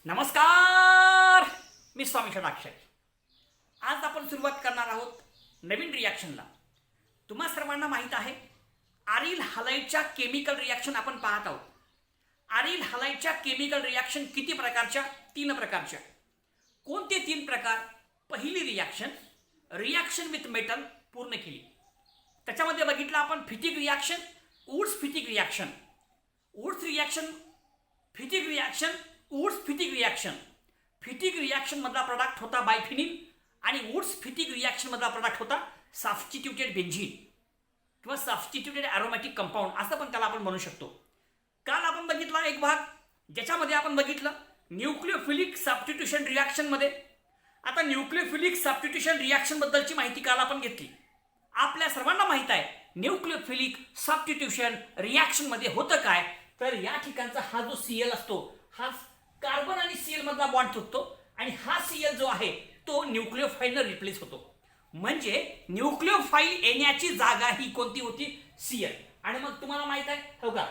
नमस्कार, मी स्वामी षडाक्षरी. आज आपण सुरुवात करणार आहोत नवीन रिॲक्शनला. तुम्हा सर्वांना माहीत आहे, आरिल हलाइडच्या केमिकल रिॲक्शन आपण पाहत आहोत. आरिल हलाइडच्या केमिकल रिॲक्शन किती प्रकारच्या? 3 प्रकारच्या. कोणते 3 प्रकार? पहिली रिॲक्शन विथ मेटल पूर्ण केली. त्याच्यामध्ये बघितलं आपण Fittig reaction, Wurtz Fittig reaction, Wurtz reaction, Fittig reaction, Wurtz Fittig reaction. Fittig reaction मधला प्रोडक्ट होता बायफिनिल आणि वुड्स फिटिक रिॲक्शन मधला प्रोडक्ट होता सबस्टिट्यूटेड बेन्झीन किंवा सबस्टिट्यूटेड अरोमॅटिक कंपाऊंड असं पण त्याला आपण म्हणू शकतो. काल आपण बघितला एक भाग ज्याच्यामध्ये आपण बघितलं न्यूक्लियोफिलिक सबस्टिट्यूशन रिॲक्शन मध्ये. आता न्यूक्लियोफिलिक सबस्टिट्यूशन रिॲक्शन बद्दलची माहिती काल आपण घेतली. आपल्या सर्वांना माहित आहे न्यूक्लियोफिलिक सबस्टिट्यूशन रिॲक्शन मध्ये होतं काय, तर या ठिकाणचा हा जो सीएल असतो हा कार्बन आणि सीएल मधला बॉन्ड तुटतो आणि हा सीएल जो आहे तो न्यूक्लियोफाईलने रिप्लेस होतो. म्हणजे न्यूक्लियोफाईल येण्याची जागा ही कोणती होती? सीएल. आणि मग तुम्हाला माहित आहे हो का,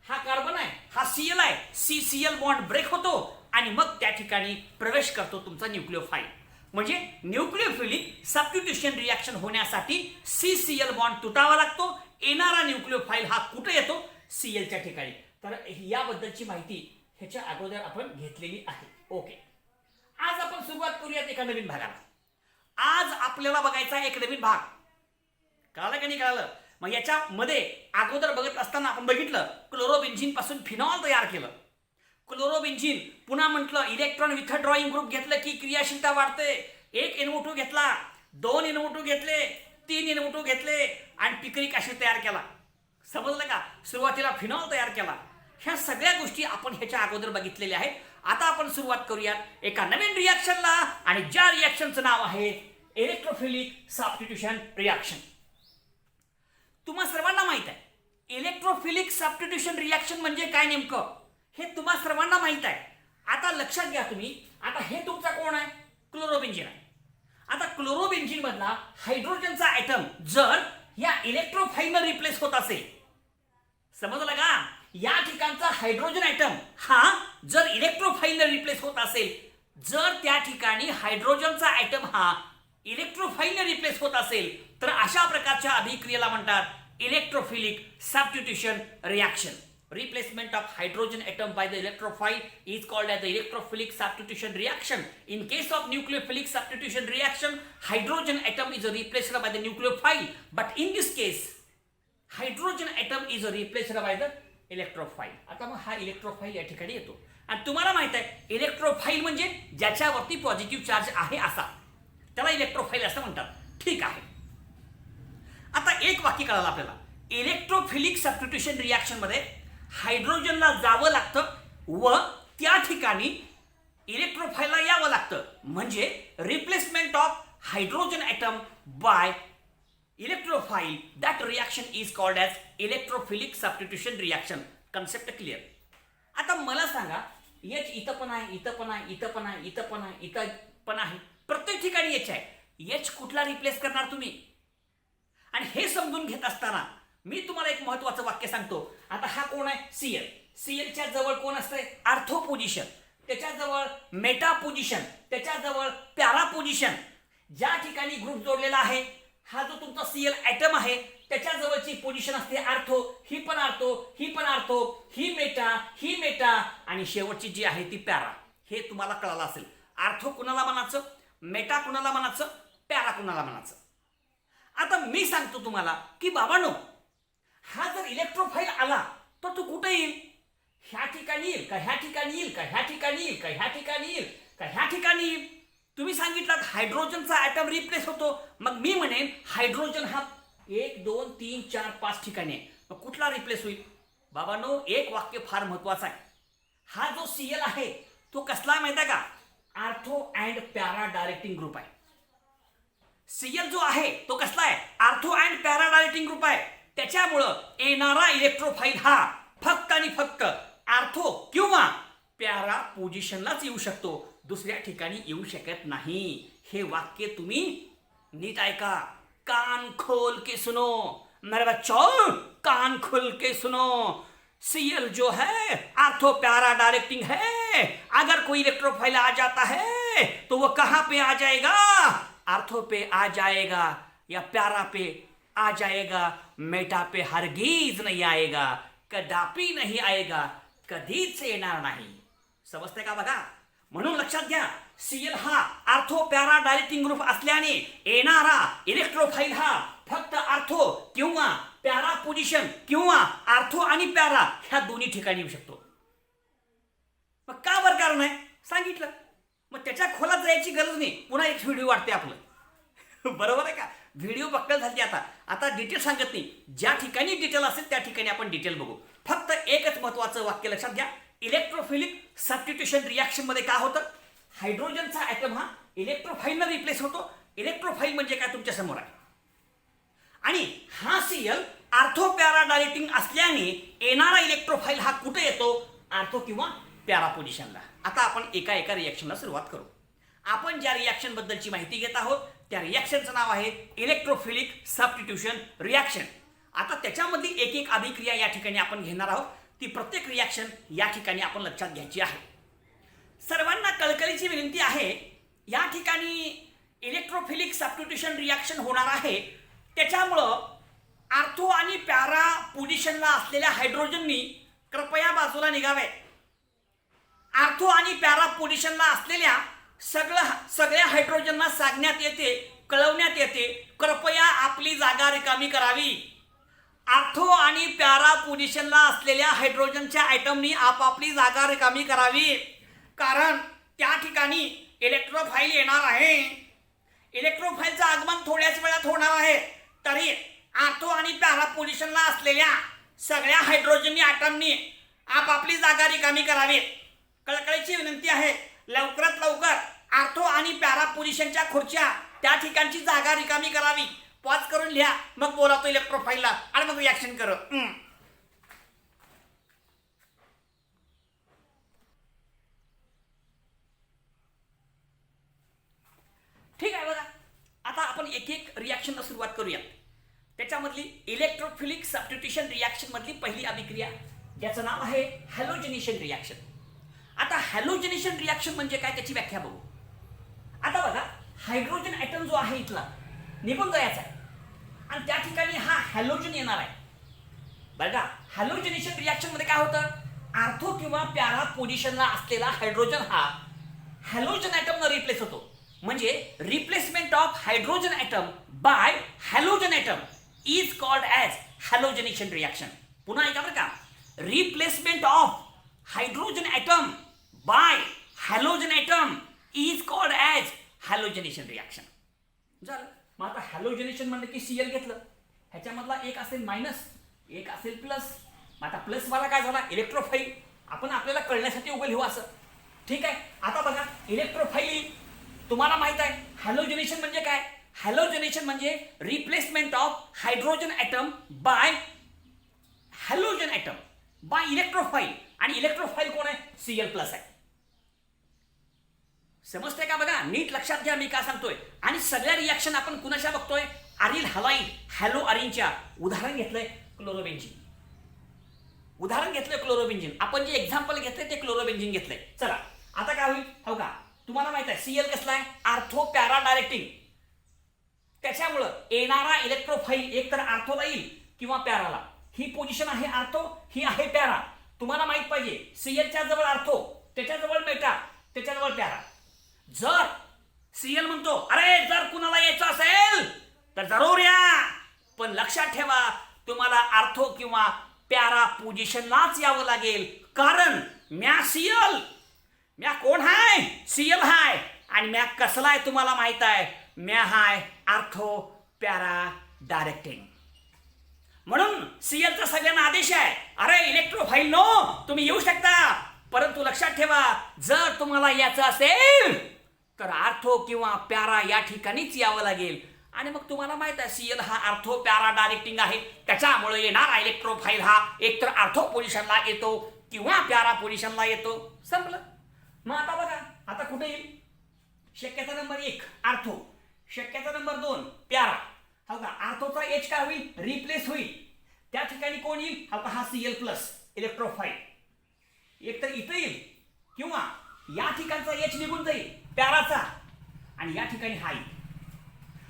हा कार्बन आहे, हा सीएल आहे, सीएल बॉन्ड ब्रेक होतो आणि मग त्या ठिकाणी प्रवेश करतो तुमचा न्यूक्लियोफाईल. म्हणजे न्यूक्लियोफिलिक सबस्टिट्यूशन रिॲक्शन होण्यासाठी सीएल बॉन्ड तुटावा लागतो. येणारा न्यूक्लियोफाईल हा कुठे येतो? सीएलच्या ठिकाणी. तर याबद्दलची माहिती ह्याच्या अगोदर आपण घेतलेली आहे. ओके, आज आपण सुरुवात करूयात एका नवीन भागाला. आज आपल्याला बघायचा एक नवीन भाग. कळालं का नाही कळालं? मग याच्यामध्ये अगोदर बघत असताना आपण बघितलं क्लोरोबेन्झीन पासून फिनॉल तयार केलं. क्लोरोबेन्झीन पुन्हा म्हटलं इलेक्ट्रॉन विथड्रॉइंग ग्रुप घेतलं की क्रियाशीलता वाढते. 1 NO2 घेतला, 2 NO2 घेतले, 3 NO2 घेतले आणि पिक्रिक ऍसिड तयार केला. समजलं का? सुरुवातीला फिनॉल तयार केला. ह्या सगळ्या गोष्टी आपण ह्याच्या अगोदर बघितलेल्या आहेत. आता आपण सुरुवात करूयात एका नवीन रिॲक्शनला आणि ज्या रिॲक्शनचं नाव आहे इलेक्ट्रोफिलिक सबस्टिट्यूशन रिॲक्शन. तुम्हा सर्वांना माहित आहे इलेक्ट्रोफिलिक सबस्टिट्यूशन रिॲक्शन म्हणजे काय नेमकं हे तुम्हा सर्वांना माहित आहे. आता लक्षात घ्या तुम्ही. आता हे तुमचा कोण आहे? क्लोरोबेन्झीन आहे. आता क्लोरोबेन्झीन मधला हायड्रोजनचा ॲटम जर या इलेक्ट्रोफाईलने रिप्लेस होत असेल, समजलं का? या ठिकाणचा हायड्रोजन ॲटम हा जर इलेक्ट्रोफाईलने रिप्लेस होत असेल, जर त्या ठिकाणी हायड्रोजनचा ॲटम हा इलेक्ट्रोफाईलने रिप्लेस होत असेल, तर अशा प्रकारच्या अभिक्रियेला म्हणतात electrophilic substitution reaction. Replacement of hydrogen atom by the electrophile is called as the electrophilic substitution reaction. In case of nucleophilic substitution reaction, hydrogen atom is replaced by the nucleophile. But in this case, hydrogen atom is replaced by the electrophile. आता मग हा इलेक्ट्रोफाईल या ठिकाणी येतो. आणि तुम्हाला माहित आहे इलेक्ट्रोफाईल म्हणजे ज्याच्यावरती पॉझिटिव्ह चार्ज आहे असा, त्याला इलेक्ट्रोफाईल असं म्हणतात. ठीक आहे. आता एक वाक्य कळालं आपल्याला. इलेक्ट्रोफिलिक सबस्टिट्यूशन रिॲक्शन मध्ये हायड्रोजनला जावं लागतं व त्या ठिकाणी इलेक्ट्रोफाईलला यावं लागतं. म्हणजे replacement of hydrogen atom by electrophile, that reaction is called as electrophilic substitution reaction. Concept clear? आता मला सांगा, एच इथं पण आहे, इथं पण आहे, इथं पण आहे, इथं पण आहे, इथं पण आहे, प्रत्येक ठिकाणी एच आहे. एच कुठला रिप्लेस करणार तुम्ही? आणि हे समजून घेत असताना मी तुम्हाला एक महत्वाचं वाक्य सांगतो. आता हा कोण आहे? सीएल. सीएलच्या जवळ कोण असतंय? Ortho position. त्याच्याजवळ मेटा पोझिशन, त्याच्याजवळ पॅरा पोझिशन. ज्या ठिकाणी ग्रुप जोडलेला आहे हा जो तुमचा सीएल ॲटम आहे त्याच्याजवळची पोझिशन असते आर्थो. ही पण आर्थो, ही पण आर्थो, ही मेटा आणि शेवटची जी आहे ती पॅरा. हे तुम्हाला कळालं असेल. आर्थो कुणाला म्हणायचं, मेटा कुणाला म्हणायचं, पॅरा कुणाला म्हणायचं. आता मी सांगतो तुम्हाला की बाबांनो, हा जर इलेक्ट्रोफाईल आला तर तो कुठे येईल? ह्या ठिकाणी येईल का, ह्या ठिकाणी येईल का, ह्या ठिकाणी येईल का, ह्या ठिकाणी येईल का, ह्या ठिकाणी येईल? तुम्ही सांगितलं हायड्रोजनचा ॲटम रिप्लेस होतो. मग मी म्हणेन हायड्रोजन हा 1 2 3 4 5 ठिकाणी आहे. मग कुठला रिप्लेस होईल? बाबांनो, एक वाक्य फार महत्वाचं आहे. हा जो सीएल आहे तो कसला माहिती आहे का? Ortho and para directing group आहे. सीएल जो आहे तो कसला आहे? Ortho and para directing group आहे. त्याच्यामुळं येणारा इलेक्ट्रोफाईल हा फक्त आणि फक्त आर्थो किंवा पॅरा पोझिशनलाच येऊ शकतो, दुसऱ्या ठिकाणी येऊ शकत नाही. हे वाक्य तुम्ही नीट ऐका. कान खोल के सुनो मेरे बच्चों, कान खोल के सुनो. सीएल जो है आर्थो प्यारा डायरेक्टिंग है है अगर कोई इलेक्ट्रोफाइल आ जाता है तो वो कहां पे आ जाएगा? आर्थो पे आ जाएगा या प्यारा पे आ जाएगा, मेटा पे हरगिज नहीं आएगा, कदापि नाही आएगा, कधीच येणार नाही. समजते का बघा? म्हणून लक्षात घ्या, सीएल हा आर्थो प्यारा डायलेक्टिंग ग्रुप असल्याने येणारा इलेक्ट्रोफाइल हा फक्त आर्थो किंवा प्यारा पोझिशन किंवा आर्थो आणि प्यारा ह्या दोन्ही ठिकाणी येऊ शकतो. मग का बरं कारण आहे सांगितलं, मग त्याच्या खोलात जायची गरज नाही. पुन्हा एक व्हिडिओ वाटते आपलं बरोबर आहे का? व्हिडिओ बक्कल झाली. आता डिटेल सांगत नाही, ज्या ठिकाणी डिटेल असेल त्या ठिकाणी आपण डिटेल बघू. फक्त एकच महत्वाचं वाक्य लक्षात घ्या, इलेक्ट्रोफिलिक सबस्टिट्यूशन रिॲक्शन मध्ये काय होतं, हायड्रोजनचा ॲटम हा इलेक्ट्रोफाइलने रिप्लेस होतो. इलेक्ट्रोफाइल म्हणजे काय तुमच्या समोर आहे. आणि हा सीएल आर्थो प्यारा डायलेक्टिंग असल्याने येणारा इलेक्ट्रोफाइल हा कुठे येतो? आर्थो किंवा प्यारा पोझिशनला. आता आपण एका एका रिॲक्शनला सुरुवात करू. आपण ज्या रिॲक्शन बद्दलची माहिती घेत आहोत त्या रिॲक्शनचं नाव आहे इलेक्ट्रोफिलिक सबस्टिट्यूशन रिॲक्शन. आता त्याच्यामधली एक एक अभिक्रिया या ठिकाणी आपण घेणार आहोत. ती प्रत्येक रिॲक्शन या ठिकाणी आपण लक्षात घ्यायची आहे. सर्वांना कळकळीची विनंती आहे, या ठिकाणी इलेक्ट्रोफिलिक सबस्टिट्यूशन रिॲक्शन होणार आहे, त्याच्यामुळं आर्थो आणि प्यारा पोझिशनला असलेल्या हायड्रोजननी कृपया बाजूला निघावे. आर्थो आणि प्यारा पोझिशनला असलेल्या सगळ्या हायड्रोजनना सांगण्यात येते, कळवण्यात येते, कृपया आपली जागा रिकामी करावी. आर्थो आणि प्यारा पोझिशनला असलेल्या हायड्रोजनच्या ॲटमनी आपापली जागा रिकामी करावी, कारण त्या ठिकाणी इलेक्ट्रोफाइल येणार आहे. इलेक्ट्रोफाइलचं आगमन थोड्याच वेळात होणार आहे. तरी आर्थो आणि पॅरा पोझिशनला असलेल्या सगळ्या हायड्रोजन ॲटमनी आपापली जागा रिकामी करावी. कळकळीची विनंती आहे, लवकरात लवकर आर्थो आणि पॅरा पोझिशनच्या खुर्च्या त्या ठिकाणची जागा रिकामी करावी. पॉज करून लिहा, मग बोलावतो इलेक्ट्रोफाइलला आणि मग रिॲक्शन कर. ठीक आहे बघा, आता आपण एक एक रिॲक्शनला सुरुवात करूया. त्याच्यामधली इलेक्ट्रोफिलिक सबस्टिट्यूशन रिॲक्शन मधली पहिली अभिक्रिया ज्याचं नाव आहे हॅलोजनेशन रिॲक्शन. आता हॅलोजनेशन रिॲक्शन म्हणजे काय त्याची व्याख्या बघू. आता बघा, हायड्रोजन ॲटम जो आहे इथला निघून जायचा आहे आणि त्या ठिकाणी हा हॅलोजन येणार आहे. बघा, हॅलोजनेशन रिॲक्शन मध्ये काय होतं, आर्थो किंवा प्यारा पोझिशनला असलेला हायड्रोजन हा हॅलोजन ॲटमनं रिप्लेस होतो. म्हणजे replacement of hydrogen atom by halogen atom is called as halogenation reaction. पुन्हा ऐका बरं का, replacement of hydrogen atom by halogen atom is called as halogenation reaction. झालं. मग आता हॅलोजनेशन म्हणलं की सीएल घेतलं, ह्याच्यामधला एक असेल मायनस, एक असेल प्लस. मग आता प्लस वाला काय झाला, इलेक्ट्रोफाइल. आपण आपल्याला कळण्यासाठी उभं लिहू असं. ठीक आहे. आता बघा, इलेक्ट्रोफाइल तुम्हाला माहित आहे. हॅलोजनेशन म्हणजे काय, हॅलोजनेशन म्हणजे replacement of hydrogen atom by halogen atom by electrophile. आणि इलेक्ट्रोफाइल कोण आहे, सीएल प्लस आहे. समजते का? बघा, नीट लक्षात घ्या मी काय सांगतोय. आणि सगळ्या रिॲक्शन आपण कुणाच्या बघतोय, अरिल हलाईड हॅलो अरिनच्या. उदाहरण घेतलंय क्लोरोबेन्झिन. उदाहरण घेतलंय क्लोरोबेन्झिन. आपण जे एक्झाम्पल घेतलंय ते क्लोरोबेन्झिन घेतलंय. चला, आता काय होईल हो का, तुम्हाला माहित आहे सीएल कसला आहे, आर्थो पॅरा डायरेक्टिंग. त्याच्यामुळं येणारा इलेक्ट्रोफाइल एक तर आर्थोला येईल किंवा पॅराला. ही पोझिशन आहे आर्थो, ही आहे पॅरा. तुम्हाला माहित पाहिजे, सीएलच्या जवळ आर्थो, त्याच्याजवळ मेटा, त्याच्याजवळ पॅरा. जर सीएल म्हणतो अरे जर कुणाला यायचं असेल तर जरूर या, पण लक्षात ठेवा तुम्हाला आर्थो किंवा पॅरा पोझिशनलाच यावं लागेल, कारण म्या सीएल, म्या कोण हाय, सीएल हाय. आणि म्या कसला आहे तुम्हाला माहित आहे, म्या हाय आर्थो पॅरा डायरेक्टिंग. म्हणून सीएलचा सगळ्यांना आदेश आहे, अरे इलेक्ट्रोफाइल नो तुम्ही येऊ शकता, परंतु लक्षात ठेवा जर तुम्हाला याचं असेल तर आर्थो किंवा पॅरा या ठिकाणीच यावं लागेल. आणि मग तुम्हाला माहित आहे सीएल हा आर्थो पॅरा डायरेक्टिंग आहे, त्याच्यामुळे येणारा इलेक्ट्रोफाइल हा एकतर आर्थो पोझिशनला येतो किंवा पॅरा पोझिशनला येतो. संपलं. मग आता बघा, आता कुठे येईल, शक्यता नंबर 1 आर्थो, शक्यता नंबर 2 पॅरा. हो का, आर्थोचा एच काय होईल, रिप्लेस होईल. त्या ठिकाणी कोण येईल, हा सीएल प्लस इलेक्ट्रोफाइल. एक तर इथं येईल किंवा या ठिकाणचा एच निघून जाईल पॅराचा आणि या ठिकाणी हा येईल.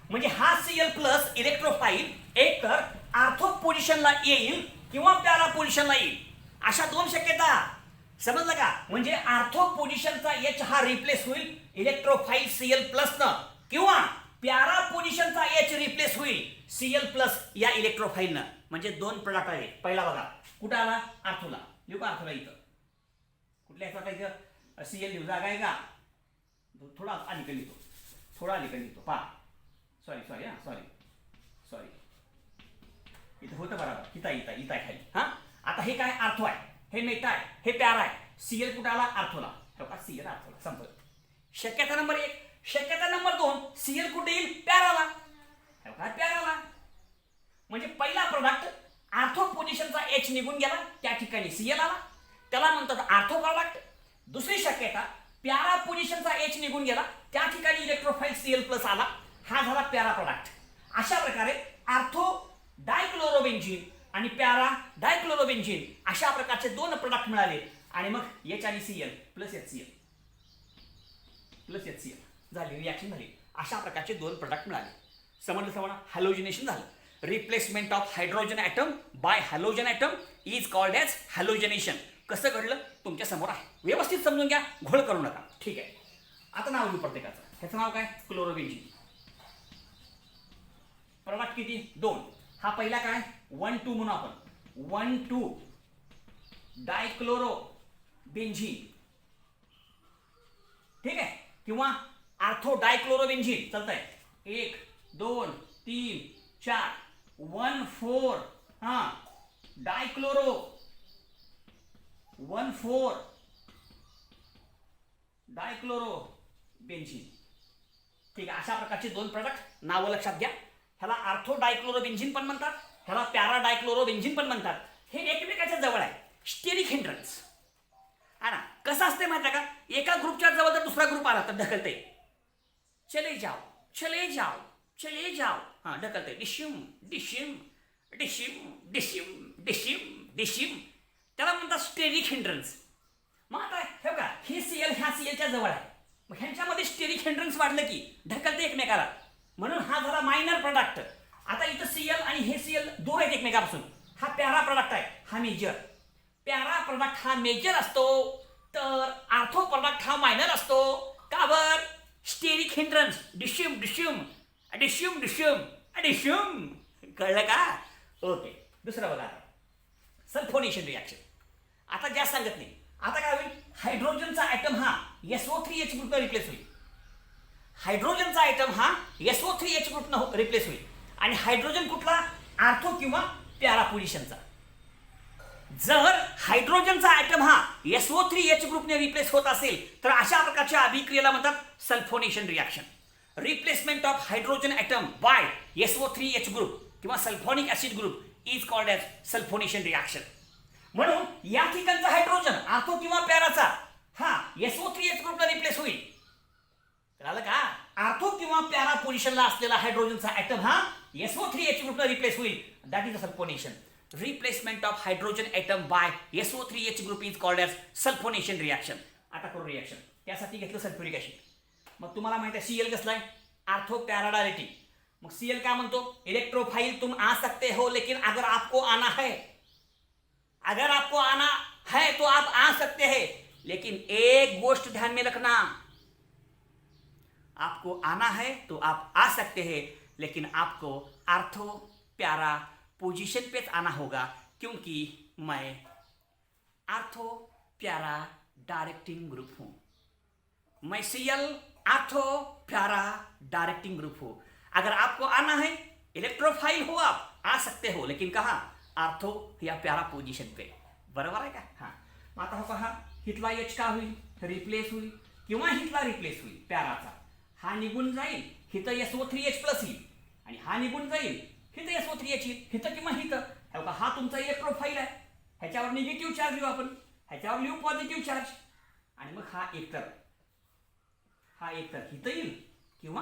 म्हणजे हा Cl प्लस इलेक्ट्रोफाईल एक तर आर्थो पोझिशनला येईल किंवा पॅरा पोझिशनला येईल. अशा दोन शक्यता. समजलं का? म्हणजे आर्थो पोझिशनचा एच हा रिप्लेस होईल इलेक्ट्रोफाईल Cl प्लस न किंवा पॅरा पोझिशनचा एच रिप्लेस होईल Cl प्लस या इलेक्ट्रोफाईलनं. म्हणजे दोन प्रोडक्ट आहे. पहिला बघा कुठं आला? आर्थोला. लिहू का आर्थोला इथं? कुठल्या ह्याचा इथं Cl लिहू जागा आहे का? थोडा अलीकडे लिहितो, थोडा अलीकडे लिहितो. पहा सॉरी इथं होतं बरोबर. इथं आहे खाली. हा आता हे काय? आर्थो आहे, हे मेटा आहे, हे पॅरा आहे. Cl कुठं आला? आर्थोला. Cl आर्थोला संपलं. शक्यता नंबर 1. शक्यता नंबर 2, Cl कुठे येईल? पॅराला. पॅराला. म्हणजे पहिला प्रोडक्ट आर्थो पोझिशनचा एच निघून गेला, त्या ठिकाणी Cl आला, त्याला म्हणतात आर्थो प्रोडक्ट. दुसरी शक्यता पॅरा पोझिशनचा एच निघून गेला, त्या ठिकाणी इलेक्ट्रोफाईल Cl प्लस आला, हा झाला पॅरा प्रोडक्ट. अशा प्रकारे आर्थो डायक्लोरोबेन्झीन आणि पॅरा डायक्लोरोबेन्झीन अशा प्रकारचे दोन प्रोडक्ट मिळाले आणि मग एच आणि Cl प्लस HCl झाली, रिॲक्शन झाली. अशा प्रकारचे दोन प्रोडक्ट मिळाले. समजलं? हॅलोजिनेशन झालं. Replacement of hydrogen atom by halogen atom is called as halogenation. कसं घडलं तुमच्या समोर आहे, व्यवस्थित समजून घ्या, घोळ करू नका. ठीक आहे. आता नाव लिहू प्रत्येकाचं. ह्याचं नाव काय? क्लोरोबेन्झीन. प्रोडक्ट किती? 2. हा पहिला काय? 1,2 म्हणू आपण. 1,2 डायक्लोरोबेन्झीन. ठीक आहे. किंवा आर्थो डायक्लोरोबेन्झीन चालतंय. 1 2 3 4 1,4 हा डायक्लोरो 1,4 डायक्लोरोबेन्झीन. ठीक आहे. अशा प्रकारचे दोन प्रोडक्ट नावं लक्षात घ्या. ह्याला आर्थो डायक्लोरोबेन्झीन पण म्हणतात, ह्याला पॅरा डायक्लोरोबेन्झीन पण म्हणतात. हे एकमेकाच्या जवळ आहे. स्टेरिक हिंड्रन्स हा ना. कसं असते माहिती आहे का? एका ग्रुपच्या जवळ जर दुसरा ग्रुप आला तर ढकलते. चले जाओ हा ढकलते. डिशिम त्याला म्हणतात स्टेरिक हिंड्रन्स. मग आता हे का हे Cl ह्या Clच्या जवळ आहे, मग ह्यांच्यामध्ये स्टेरिक हिंड्रन्स वाढलं की ढकलते एकमेकाला, म्हणून हा झाला मायनर प्रोडक्ट. आता इथं Cl आणि हे Cl दूर आहेत एकमेकापासून. हा पॅरा प्रोडक्ट आहे, हा मेजर. पॅरा प्रोडक्ट हा मेजर असतो तर आर्थो प्रोडक्ट हा मायनर असतो. का बर? Steric hindrance. डिशिम. कळलं का? ओके. दुसरं बघा, सल्फोनेशन रिॲक्शन. आता जास्त सांगत नाही. आता काय होईल? हायड्रोजनचा ॲटम हा SO3H ग्रुपनं रिप्लेस होईल. हायड्रोजनचा ॲटम हा SO3H ग्रुपनं रिप्लेस होईल. आणि हायड्रोजन कुठला? आर्थो किंवा पॅरा पोझिशनचा. जर हायड्रोजनचा ॲटम हा SO3H ग्रुपने रिप्लेस होत असेल तर अशा प्रकारच्या अभिक्रियेला म्हणतात sulphonation reaction. Replacement of hydrogen atom by SO3H group किंवा sulphonic acid group is called as sulphonation reaction. म्हणून या ठिकाणचा हायड्रोजन आर्थो किंवा पॅराचा हा SO3H ग्रुपला रिप्लेस होईल. कळालं का? आर्थो किंवा पॅरा पोझिशनला असलेला हायड्रोजनचा ॲटम हा SO3H ग्रुपला रिप्लेस होईल. That is a sulphonation. Replacement of hydrogen atom by SO3H group is called as sulphonation reaction. आता करू रिॲक्शन. त्यासाठी घेतलं सल्फ्युरिक ॲसिड. मग तुम्हाला माहिती आहे Cl कसला आहे? Ortho para directing. मग Cl काय म्हणतो? इलेक्ट्रोफाइल तुम आ सकते हो लेकिन अगर आपको आना है तो आप आ सकते हैं, लेकिन एक गोष्ट ध्यान में रखना, आपको आना है तो आप आ सकते हैं लेकिन आपको आर्थो प्यारा पोजीशन पे आना होगा, क्योंकि मैं आर्थो प्यारा डायरेक्टिंग ग्रुप हूं. मैं Cl आर्थो प्यारा डायरेक्टिंग ग्रुप हूं. अगर आपको आना है, इलेक्ट्रोफाइल हो, आप आ सकते हो, लेकिन कहा? आर्थो या प्यारा पोझिशन पे. बरोबर आहे का? हां. मग आता हो पहा, हिथला एच का होईल? रिप्लेस होईल किंवा हिथला रिप्लेस होईल पॅराचा. हा निघून जाईल, हिथं SO3H प्लस येईल आणि हा निघून जाईल, हिथं SO3H येईल, हिथं किंवा हिथं. हा तुमचा इलेक्ट्रोफाइल आहे, ह्याच्यावर निगेटिव्ह चार्ज लिहू आपण, ह्याच्यावर लिहू पॉझिटिव्ह चार्ज, आणि मग हा एकतर हिथं येईल किंवा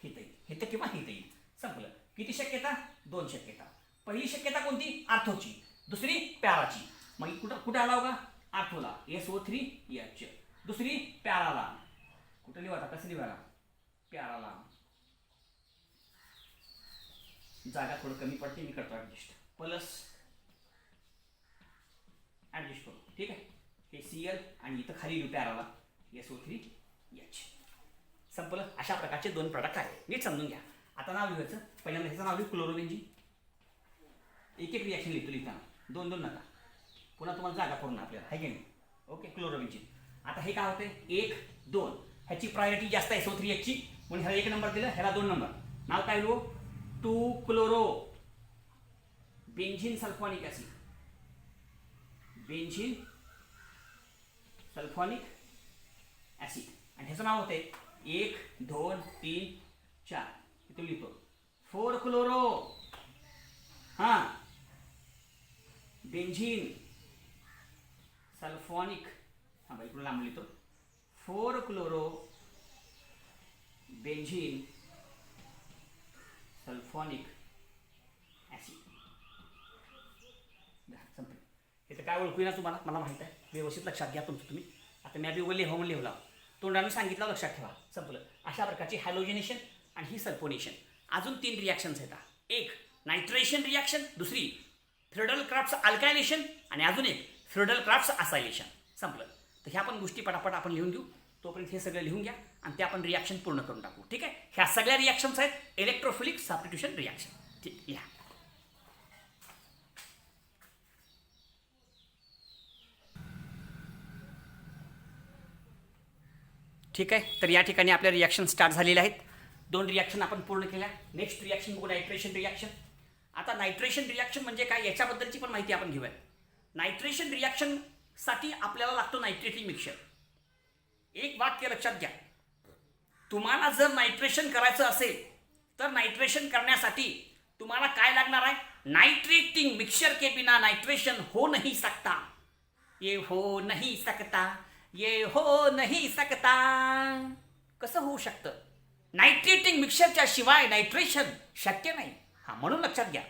हिथं येईल, हिथं किंवा हिथं येईल. संपलं. किती शक्यता? 2 शक्यता. पहिली शक्यता कोणती? आर्थोची. दुसरी पॅराची. मग कुठं आला होगा? आर्थोला. SO3H. दुसरी पॅरालाम. कुठे लिहा कसं लिहायला पॅरालाम. जागा थोडं कमी पडते मी करतो ऍडजस्ट. प्लस ऍडजस्ट करू ठीक आहे. हे Cl आणि इथं खाली लिहू पॅराला SO3H. संपलं. अशा प्रकारचे दोन प्रोडक्ट आहेत. नीट समजून घ्या. आता नाव लिहायचं. पहिल्यांदा ह्याचं नाव लिहू क्लोरोबेन्झीन. एक एक रिॲक्शन लिहिताना दोन दोन नका. पुन्हा तुम्हाला जागा पूर्ण आपल्याला आहे की नाही. ओके क्लोरोबेन्झीन. आता हे काय होते 1 2 ह्याची प्रायोरिटी जास्त आहे SO3H ची म्हणून ह्याला 1 नंबर दिलं ह्याला 2 नंबर. नाव काय लिहू 2 chloro benzene sulphonic acid. Benzene sulphonic acid आणि ह्याचं नाव होते 1 2 3 4 इथे लिहितो 4 क्लोरो बेन्झीन सल्फोनिक इकडून लांब लिहितो 4 क्लोरो बेन्झीन सल्फोनिक ऍसिड. संपलं. इथं काय ओळखू ना तुम्हाला मला माहित आहे. व्यवस्थित लक्षात घ्या तुमचं तुम्ही. आता मी आधी लिहून लिहिला तोंडाने सांगितलं लक्षात ठेवा. संपलं. अशा प्रकारची हॅलोजिनेशन आणि ही सल्फोनेशन. अजून 3 रिॲक्शन्स आहेत. एक नायट्रेशन रिॲक्शन, दुसरी फ्रेडल क्राफ्ट्स अल्कायलेशन आणि अजून एक फ्रेडल क्राफ्ट्स असायलेशन. संपलं. तर ह्या पण गोष्टी पटापट आपण लिहून घेऊ. तोपर्यंत हे सगळं लिहून घ्या आणि ते आपण रिॲक्शन पूर्ण करून टाकू. ठीक आहे. ह्या सगळ्या रिॲक्शन्स आहेत इलेक्ट्रोफिलिक सबस्टिट्यूशन रिॲक्शन. ठीक लिहा. ठीक आहे. तर या ठिकाणी आपल्या रिॲक्शन स्टार्ट झालेल्या आहेत. 2 रिॲक्शन आपण पूर्ण केल्या. नेक्स्ट रिॲक्शन बघू नायट्रेशन रिॲक्शन. आता नायट्रेशन रिॲक्शन म्हणजे काय याच्याबद्दलची पण माहिती आपण घेऊया. नायट्रेशन रिॲक्शनसाठी आपल्याला लागतो नायट्रेटिंग मिक्सचर. एक वाक्य लक्षात घ्या. तुम्हाला जर नायट्रेशन करायचं असेल तर नायट्रेशन करण्यासाठी तुम्हाला काय लागणार आहे नाइट्रेटिंग मिक्सचर के बिना नाइट्रेशन हो नहीं सकता. ये हो नहीं सकता, ये हो नहीं सकता. कसं होऊ शकतं नाइट्रेटिंग मिक्सचरच्या शिवाय नायट्रेशन शक्य नाही. हा म्हणून लक्षात घ्या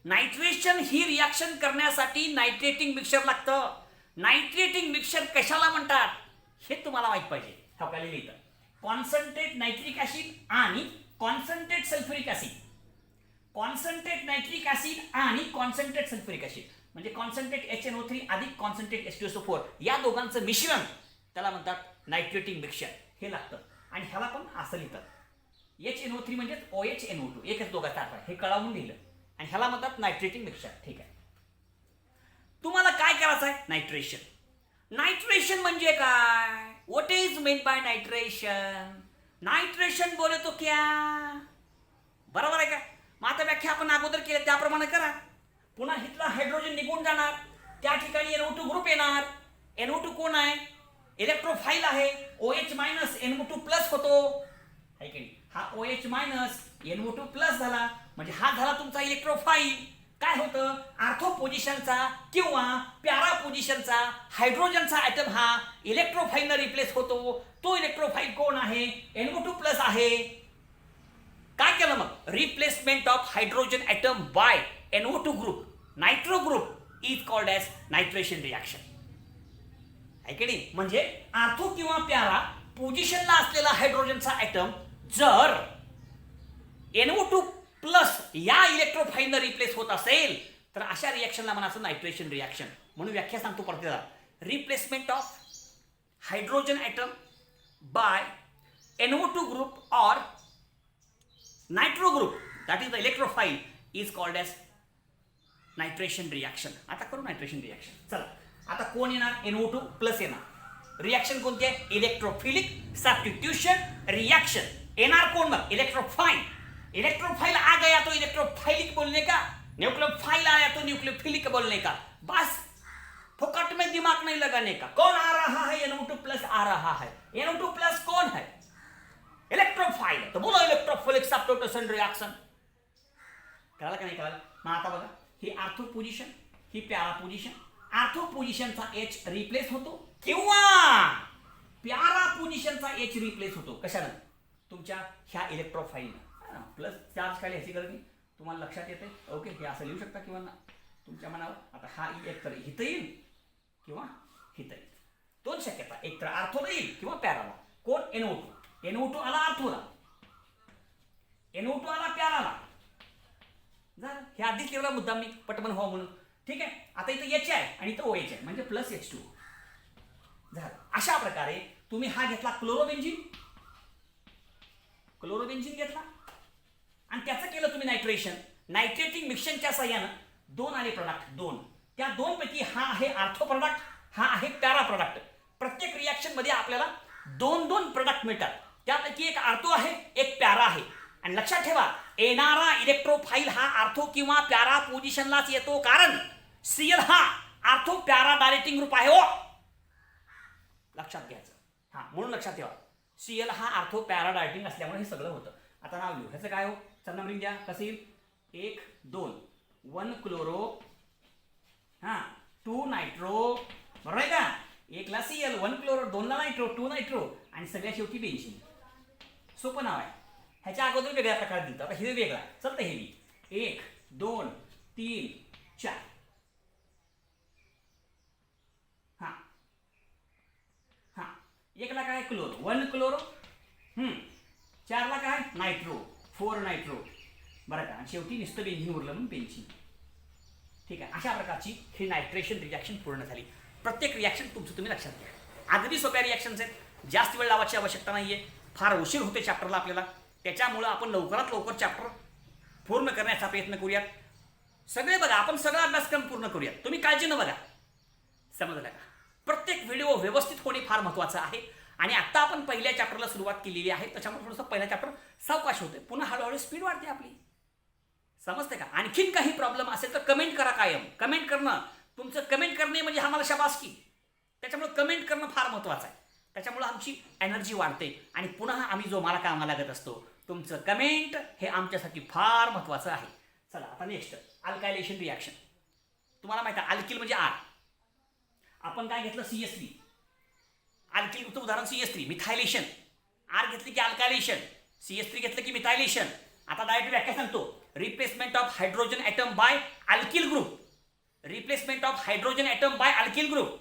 नायट्रेशन ही रिॲक्शन करण्यासाठी नायट्रेटिंग मिक्सचर लागतं. नायट्रेटिंग मिक्सचर कशाला म्हणतात हे तुम्हाला माहित पाहिजे. आपल्याला लिहितं कॉन्सन्ट्रेट नायट्रिक ऍसिड आणि concentrate sulphuric acid. Concentrate nitric acid आणि कॉन्सन्ट्रेट सल्फ्युरिक ऍसिड म्हणजे कॉन्सन्ट्रेट HNO3 अधिक कॉन्सन्ट्रेट H2SO4 या दोघांचं मिश्रण त्याला म्हणतात नायट्रेटिंग मिक्सचर. हे लागतं आणि ह्याला पण असं लिहितात HNO3 म्हणजे OHNO2 एकच दोघांचा अर्थ आहे. हे कळावून लिहिलं आणि ह्याला म्हणतात नायट्रेटिंग मिक्सचर. ठीक आहे. तुम्हाला काय करायचं आहे नायट्रेशन. नाइट्रेशन म्हणजे काय what is mean by nitration. Nitration बोले तो क्या बरोबर आहे का. मग आता व्याख्या आपण अगोदर केली त्याप्रमाणे करा. पुन्हा इथला हायड्रोजन निघून जाणार त्या ठिकाणी NO2 ग्रुप येणार. NO2 कोण आहे इलेक्ट्रोफाइल आहे. OH NO2 प्लस होतो आहे की नाही. हा OH NO2 प्लस झाला म्हणजे हा झाला तुमचा इलेक्ट्रोफाइल. काय होतं आर्थो पोझिशनचा किंवा पॅरा पोझिशनचा हायड्रोजनचा ऍटम हा इलेक्ट्रोफाइलने रिप्लेस होतो. तो इलेक्ट्रोफाइल कोण आहे NO2 प्लस आहे. काय केलं मग replacement of hydrogen atom by NO2 group nitro group is called as nitration reaction आहे की नाही. म्हणजे आर्थो किंवा पॅरा पोझिशनला असलेला हायड्रोजनचा ऍटम जर NO2 प्लस या इलेक्ट्रोफाइलने रिप्लेस होत असेल तर अशा रिॲक्शनला म्हणायचं नायट्रेशन रिॲक्शन. म्हणून व्याख्या सांगतो परत replacement of hydrogen atom by NO2 group और nitro group that is the electrophile is called as nitration reaction. आता करू नायट्रेशन रिॲक्शन. चला आता कोण येणार NO2 प्लस येणार. रिॲक्शन कोणती आहे इलेक्ट्रोफिलिक सबस्टिट्यूशन रिॲक्शन. येणार कोण मग इलेक्ट्रोफाइल. इलेक्ट्रोफाइल आ गया तो इलेक्ट्रोफाइलिक बोलने का, न्यूक्लियोफाइल आया तो न्यूक्लियोफिलिक बोलने का. बस फोकट में दिमाग नहीं लगाने का. कौन आ रहा है NO2 प्लस आ रहा है. NO2 प्लस कौन है इलेक्ट्रोफाइल. तो बोलो इलेक्ट्रोफिलिक सबस्टिट्यूशन रिॲक्शन. कळालं का नाही कळालं. मग आता बघा ही आर्थो पोझिशन ही पॅरा पोझिशन. आर्थो पोझिशनचा H रिप्लेस होतो किंवा पॅरा पोझिशनचा H रिप्लेस होतो. कशानं तुमच्या ह्या इलेक्ट्रोफाइल प्लस चार्ज काय लिहायची गरज नाही. तुम्हाला लक्षात येते. ओके हे असं लिहू शकता किंवा तुमच्या मनावर. आता हा एक तर हिथं येईल किंवा हिथं येईल. दोन शक्यता, एक तर आर्थोला येईल किंवा पॅराला. कोण? NO2. NO2 आला आर्थोला, NO2 आला पॅराला. झालं. हे आधीच केलेला मुद्दा मी पटकन व्हावं म्हणून. ठीक आहे. आता इथं H आहे आणि इथं OH आहे म्हणजे प्लस H2. झालं. अशा प्रकारे तुम्ही हा घेतला क्लोरोबेन्झिन, क्लोरोबेन्झिन घेतला आणि त्याचं केलं तुम्ही नायट्रेशन. नायट्रेटिंग मिक्सरच्या साह्यानं दोन आले प्रोडक्ट, दोन. त्या दोन पैकी हा आहे आर्थो प्रोडक्ट, हा आहे पॅरा प्रोडक्ट. प्रत्येक रिॲक्शन मध्ये आपल्याला दोन दोन प्रोडक्ट मिळतात. त्यापैकी एक आर्थो आहे, एक पॅरा आहे. आणि लक्षात ठेवा, येणारा इलेक्ट्रोफाईल हा आर्थो किंवा पॅरा पोझिशनलाच येतो, कारण Cl हा आर्थो पॅरा डायरेक्टिंग ग्रुप आहे. हो, लक्षात घ्यायचं. हा, म्हणून लक्षात ठेवा, Cl हा आर्थो पॅरा डायरेक्टिंग असल्यामुळे हे सगळं होतं. आता नाव लिहू. ह्याचं काय हो? चल नंबरिंग द्या. कसं येईल? 1 2 1 क्लोरो, हा 2 नायट्रो, बरोबर आहे का? 1 ला Cl, 1 क्लोरो, 2 ला नायट्रो, 2 नायट्रो आणि सगळ्या शेवटी बेन्झीन. सोपं नाव आहे. ह्याच्या अगोदर वेगळ्या प्रकारे दिलं. आता हे वेगळा चलतं. हे मी 1 2 3 4, हा हा 1 ला काय? क्लोरो, 1 क्लोरो, 4 ला काय? नायट्रो, 4 नायट्रो, बरं का? आणि शेवटी नुसतं बेन्झीन उरलं म्हणून बेन्झीन. ठीक आहे. अशा प्रकारची ही नायट्रेशन रिॲक्शन पूर्ण झाली. प्रत्येक रिॲक्शन तुमचं तुम्ही लक्षात घ्या. अगदी सोप्या रिॲक्शन्स आहेत, जास्त वेळ लावायची आवश्यकता नाहीये. फार उशीर होते चॅप्टरला आपल्याला, त्याच्यामुळं आपण लवकरात लवकर चॅप्टर पूर्ण करण्याचा प्रयत्न करूयात. सगळे बघा, आपण सगळा अभ्यासक्रम पूर्ण करूयात. तुम्ही काळजी न बघा. समजलं का? प्रत्येक व्हिडिओ व्यवस्थित होणे फार महत्त्वाचं आहे. आणि आता आपण पहिल्या चॅप्टरला सुरुवात केलेली आहे, त्याच्यामुळे थोडंसं पहिला चॅप्टर सावकाश होते, पुन्हा हळूहळू स्पीड वाढते आपली. समजते का? आणखीन काही प्रॉब्लेम असेल तर कमेंट करा. कायम कमेंट करणं, तुमचं कमेंट करणे म्हणजे आम्हाला शाबासकी. त्याच्यामुळे कमेंट करणं फार महत्त्वाचं आहे. त्याच्यामुळे आमची एनर्जी वाढते आणि पुन्हा आम्ही जो मला कामाला लागत असतो. तुमचं कमेंट हे आमच्यासाठी फार महत्त्वाचं आहे. चला आता नेक्स्ट, अल्कायलेशन रिॲक्शन. तुम्हाला माहिती आहे अल्किल म्हणजे आर. आपण काय घेतलं? CH3. अल्किलचं उदाहरण CH3, मिथायलेशन. आर घेतली की अल्कायलेशन, CH3 घेतलं की मिथायलेशन. आता डायरेक्ट व्याख्या सांगतो. Replacement of hydrogen atom by alkyl group. Replacement of hydrogen atom by alkyl group.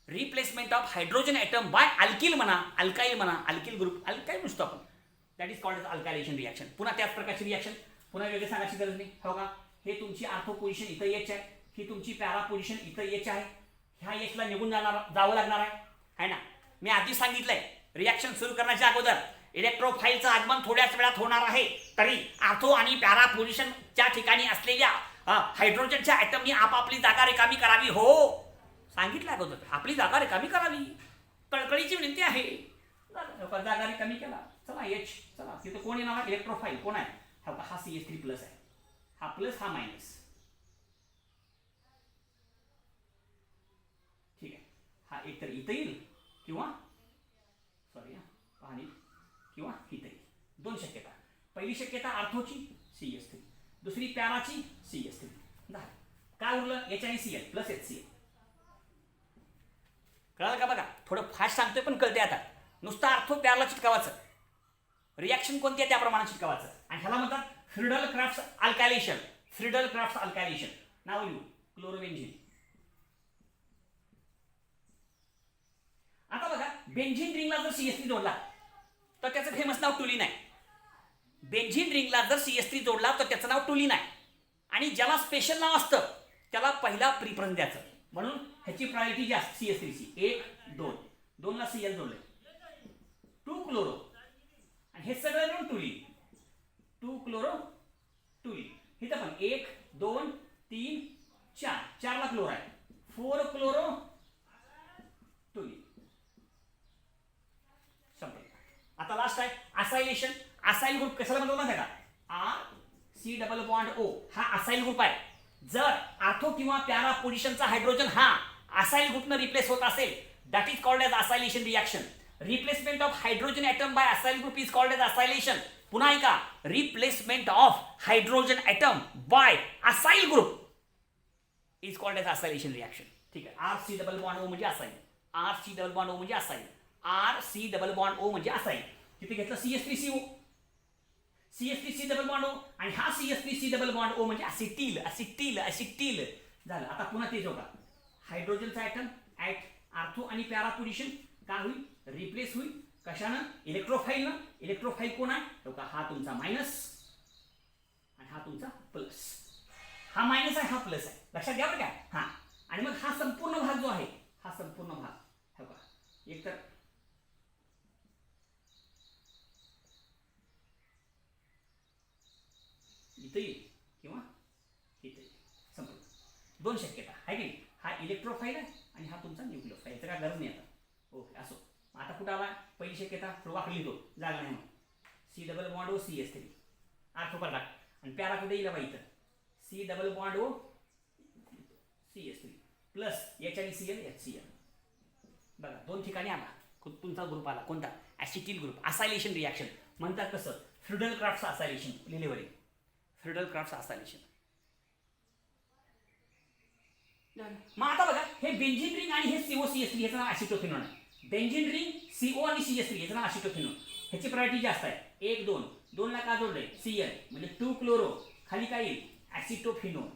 Replacement of hydrogen atom by alkyl म्हणा, अल्काइल म्हणा, अल्किल ग्रुप, अल्काइल म्हणतो आपण. That is called as alkylation reaction. पुन्हा त्याच प्रकारची reaction, पुन्हा वेगळे सांगायची गरज नाही. हो का? हे तुमची आर्थो पोझिशन इथं H आहे, ही तुमची पॅरा पोझिशन इथं H आहे. ह्या H ला निघून जावं लागणार आहे ना. मी आधी सांगितलंय, रिॲक्शन सुरू करण्याच्या अगोदर इलेक्ट्रोफाईलचं आगमन थोड्याच वेळात होणार आहे. तरी आर्थो आणि पॅरा पोझिशनच्या ठिकाणी असलेल्या हायड्रोजनच्या ॲटमनी आपापली जागा रिकामी करावी. हो, सांगितलं अगोदर, आपली जागा रिकामी करावी. कळकळीची विनंती आहे. जागा रिकामी केला. चला H, चला तिथं कोण येणार? इलेक्ट्रोफाईल कोण आहे? हा CH3 प्लस आहे. हा प्लस, हा मायनस. ठीक आहे. हा एक तर इथं येईल किंवा पाणी किंवा इथं येईल. दोन शक्यता. पहिली शक्यता आर्थोची CH3, दुसरी पॅराची CH3. झालं. काय उरलं? H आणि Cl प्लस HCl. कळलं का? बघा, थोडं फास्ट सांगतोय पण कळते आता. नुसतं आर्थो पॅराला चिटकावाचं, रिॲक्शन कोणती आहे त्याप्रमाणे चिटकावाचं. आणि ह्याला म्हणतात Friedel Crafts alkylation. Friedel Crafts alkylation. नाव लिहू. क्लोरोबेन्झिन. आता बघा, बेन्झीन रिंगला जर CH3 जोडला तर त्याचं फेमस नाव टुलिन आहे. बेन्झीन रिंगला जर CH3 जोडला तर त्याचं नाव टुलिन आहे. आणि ज्याला स्पेशल नाव असतं त्याला पहिला प्रिफरन्स द्यायचं. म्हणून ह्याची प्रायोरिटी जास्त CH3ची. 1 2, 2 ला Cl जोडले, 2 क्लोरो आणि हे सगळं मिळून टुलिन. 2 क्लोरो टुलिन. इथं पण 1 2 3 4, 4 ला क्लोरो आहे, 4 क्लोरो टुलिन. संपलं. आता लास्ट आहे असायलेशन. असाइल ग्रुप कशाला म्हणतो माहिती आहे का? RC+O हा असाइल ग्रुप आहे. जर आर्थो किंवा पॅरा पोझिशनचा हायड्रोजन हा असाइल ग्रुपनं रिप्लेस होत असेल, that is called as acylation reaction. Replacement of hydrogen atom by acyl group is called as acylation. पुन्हा ऐका, replacement of hydrogen atom by acyl group is called as acylation reaction. ठीक आहे. RC+O म्हणजे acyl. RC+O म्हणजे acyl. RC+O म्हणजे acyl. तिथे घेतलं CH3CO, CH3C+O आणि हा CH3C+O म्हणजे असिटिल, असिटिल, असिटिल झालं. आता पुन्हा ते जोडा. हायड्रोजनचा ॲटम ॲट आर्थो आणि पॅरा पोझिशन काय होईल, रिप्लेस होईल. कशानं, इलेक्ट्रोफाईलनं. इलेक्ट्रोफाईल कोण आहे, तो का हा तुमचा मायनस आणि हा तुमचा प्लस. हा मायनस आहे, हा प्लस आहे, लक्षात घ्या बरं का. हा आणि मग हा संपूर्ण भाग जो आहे, हा संपूर्ण भाग हो का, एक तर इथे येईल किंवा इथे येईल, संपूर्ण दोन शक्यता आहे की नाही. हा इलेक्ट्रोफाईल आहे आणि हा तुमचा न्यूक्लियोफाईल. याचं काय गरज नाही आता. ओके असो. आता कुठं आला, पहिली शक्यता थोडं वाकली लिहितो, जागा नाही म्हणून. C double bond O C S three ortho टाक आणि प्यारा कुठे येईल बा इथं, C double bond O C S three plus H आणि C L H C L. बघा दोन ठिकाणी आला तुमचा ग्रुप आला, कोणता, ॲसिटिल ग्रुप. असायलेशन रिॲक्शन म्हणतात कसं, फ्रिडल क्राफ्टचं असायलेशन लिहिलेवर आहे, फ्रिडल क्राफ्टचं असायलेशन. मग आता बघा हे बेंझिन रिंग आणि हे सीओ सी एस थ्री ह्याचं नाव ॲसिटोफिनॉन आहे. बेंझिन रिंग सीओ आणि सी एस थ्री ह्याचं नाव ॲसिटोफिनॉन. ह्याची प्रायोरिटी जास्त आहे, 1 2 2 ला का जोडलंय, सी एल म्हणजे 2 क्लोरो, खाली काय येईल, ॲसिटोफिनॉन.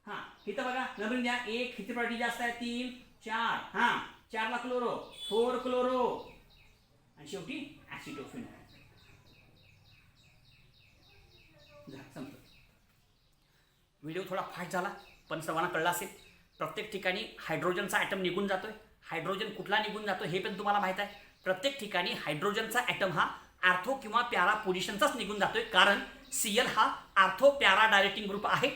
हा इथं बघा नंबर द्या, 1 ह्याची प्रायोरिटी जास्त आहे, 3 4 हा 4 ला क्लोरो, 4 क्लोरो आणि शेवटी ॲसिटोफिनॉन. संपलं. व्हिडिओ थोडा फास्ट झाला पण सर्वांना कळला असेल. प्रत्येक ठिकाणी हायड्रोजनचा ॲटम निघून जातोय. हायड्रोजन कुठला निघून जातो हे पण तुम्हाला माहित आहे. प्रत्येक ठिकाणी हायड्रोजनचा ॲटम हा आर्थो किंवा पॅरा पोझिशनचाच निघून जातोय, कारण Cl हा आर्थो पॅरा डायरेक्टिंग ग्रुप आहे.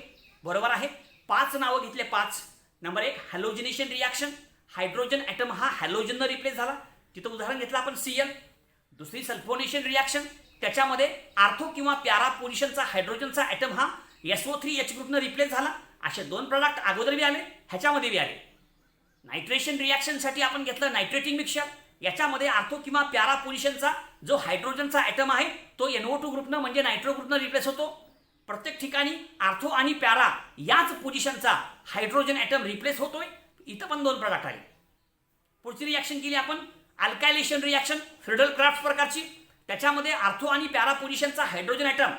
बरोबर आहे. 5 नावं घेतले, 5. नंबर 1 हॅलोजिनेशन रिॲक्शन, हायड्रोजन ॲटम हा हॅलोजननं रिप्लेस झाला, तिथं उदाहरण घेतलं आपण Cl. दुसरी सल्फोनेशन रिॲक्शन, त्याच्यामध्ये आर्थो किंवा पॅरा पोझिशनचा हायड्रोजनचा ॲटम हा SO3H ग्रुपनं रिप्लेस झाला. असे 2 प्रोडक्ट अगोदर बी आले, ह्याच्यामध्ये बी आले. नायट्रेशन रिॲक्शनसाठी आपण घेतलं नायट्रेटिंग मिक्सचर. याच्यामध्ये आर्थो किंवा पॅरा पोझिशनचा जो हायड्रोजनचा ॲटम आहे तो NO2 ग्रुपनं म्हणजे नायट्रो ग्रुपनं रिप्लेस होतो. प्रत्येक ठिकाणी आर्थो आणि पॅरा याच पोझिशनचा हायड्रोजन ॲटम रिप्लेस होतोय. इथं पण 2 प्रोडक्ट आले. पुढची रिॲक्शन केली आपण अल्कायलेशन रिॲक्शन, फ्रिडल क्राफ्ट प्रकारची. त्याच्यामध्ये आर्थो आणि पॅरा पोझिशनचा हायड्रोजन ॲटम,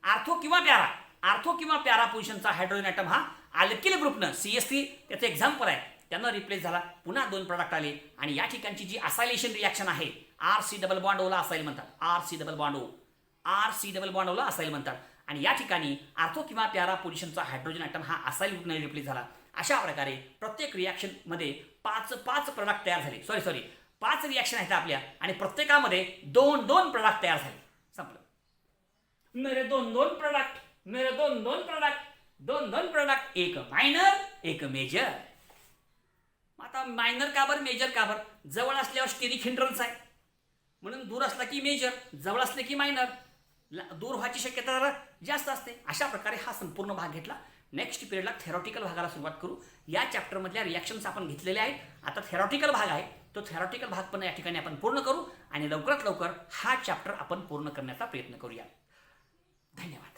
आर्थो किंवा पॅरा पोझिशनचा हायड्रोजन ॲटम हा अल्किल ग्रुपनं CS3 त्याचं एक्झाम्पल आहे, त्यांना रिप्लेस झाला. पुन्हा 2 प्रोडक्ट आले आणि या ठिकाणची जी असायलेशन रिॲक्शन आहे, RC डबल बॉन्ड ओला असाईल म्हणतात, RC डबल बॉन्ड ओला असाईल म्हणतात. आणि या ठिकाणी आर्थो किंवा पॅरा पोझिशनचा हायड्रोजन ॲटम हा असाईल ग्रुपने रिप्लेस झाला. अशा प्रकारे प्रत्येक रिॲक्शनमध्ये 5 प्रोडक्ट तयार झाले. सॉरी 5 रिॲक्शन आहेत आपल्या आणि प्रत्येकामध्ये 2 प्रोडक्ट तयार झाले. संपलं. मेरे 2 प्रोडक्ट, एक मायनर एक मेजर. आता मायनर का बरं, मेजर का बरं? जवळ असल्यावर स्टेरिक हिंड्रन्स आहे म्हणून दूर असला की मेजर, जवळ असले की मायनर. दूर व्हायची शक्यता जरा जास्त असते. अशा प्रकारे हा संपूर्ण भाग घेतला. नेक्स्ट पिरियडला थेरॉटिकल भागाला सुरुवात करू. या चॅप्टरमधल्या रिॲक्शन्स आपण घेतलेले आहेत. आता थेरॉटिकल भाग आहे, तो थेरॉटिकल भाग पण या ठिकाणी आपण पूर्ण करू आणि लवकरात लवकर हा चॅप्टर आपण पूर्ण करण्याचा प्रयत्न करूया. धन्यवाद.